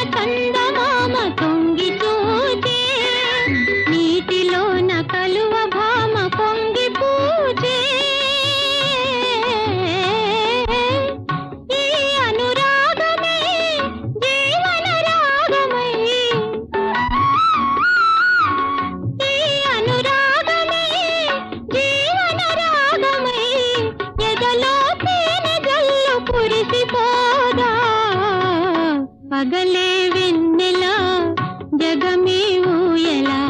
చందమామ తొంగి చూచే నీటిలోన కలువ భామ పొంగి పూచే ఈ అనురాగమే జీవన రాగమై ఈ అనురాగమే జీవన రాగమై ఎదలో తేనె జల్లు కురిసిపోదా పగలే వెన్నెల జగమే ఊయలా